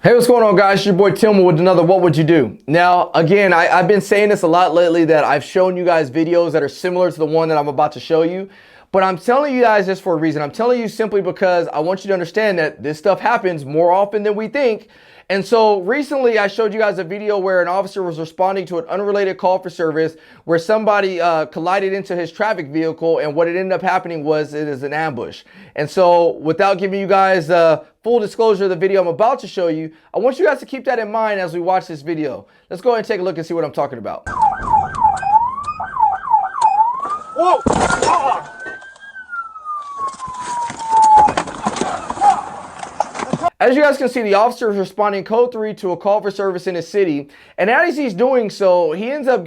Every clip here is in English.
Hey, what's going on, guys? It's your boy Tim with another What Would You Do? Now, again, I've been saying this a lot lately that I've shown you guys videos that are similar to the one that I'm about to show you. But I'm telling you guys this for a reason. I'm telling you simply because I want you to understand that this stuff happens more often than we think. And so recently I showed you guys a video where an officer was responding to an unrelated call for service where somebody collided into his traffic vehicle, and what it ended up happening was it is an ambush. And so without giving you guys full disclosure of the video I'm about to show you, I want you guys to keep that in mind as we watch this video. Let's go ahead and take a look and see what I'm talking about. Whoa! Oh. As you guys can see, the officer is responding code 3 to a call for service in his city. And as he's doing so, he ends up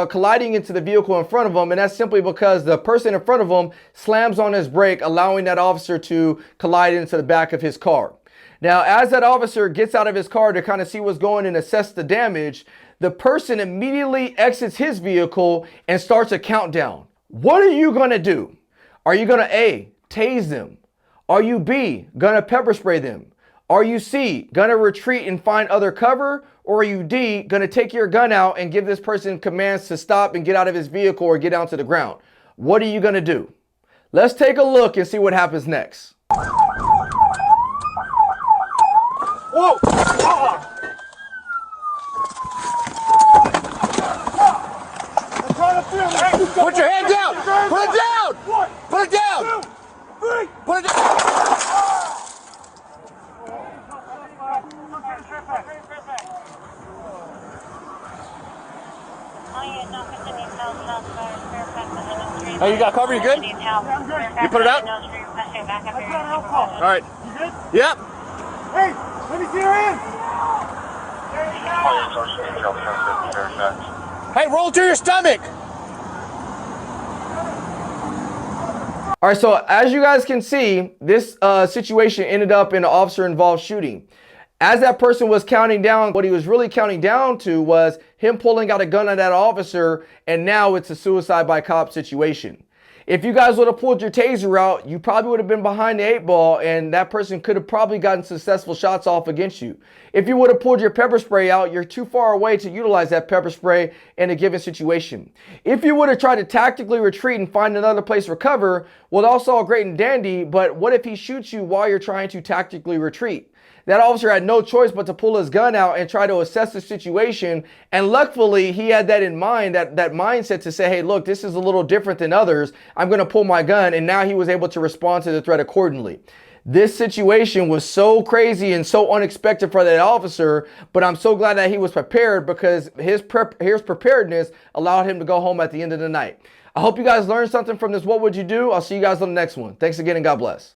colliding into the vehicle in front of him. And that's simply because the person in front of him slams on his brake, allowing that officer to collide into the back of his car. Now, as that officer gets out of his car to kind of see what's going and assess the damage, the person immediately exits his vehicle and starts a countdown. What are you going to do? Are you going to A, tase them? Are you B, going to pepper spray them? Are you C, gonna retreat and find other cover? Or are you D, gonna take your gun out and give this person commands to stop and get out of his vehicle or get down to the ground? What are you gonna do? Let's take a look and see what happens next. Whoa! Oh. Put your hand down! Put it down! Put it down! Put it down! Hey, you got cover? You good? You put it out? All right. You good? Yep. Hey, let me see your hand. Hey, roll to your stomach. All right, so as you guys can see, this situation ended up in an officer-involved shooting. As that person was counting down, what he was really counting down to was him pulling out a gun at that officer, and now it's a suicide by cop situation. If you guys would have pulled your taser out, you probably would have been behind the 8 ball, and that person could have probably gotten successful shots off against you. If you would have pulled your pepper spray out, you're too far away to utilize that pepper spray in a given situation. If you would have tried to tactically retreat and find another place for cover, well, that's all great and dandy, but what if he shoots you while you're trying to tactically retreat? That officer had no choice but to pull his gun out and try to assess the situation. And luckily, he had that in mind, that mindset to say, hey, look, this is a little different than others. I'm going to pull my gun. And now he was able to respond to the threat accordingly. This situation was so crazy and so unexpected for that officer, but I'm so glad that he was prepared because his preparedness allowed him to go home at the end of the night. I hope you guys learned something from this What Would You Do? I'll see you guys on the next one. Thanks again and God bless.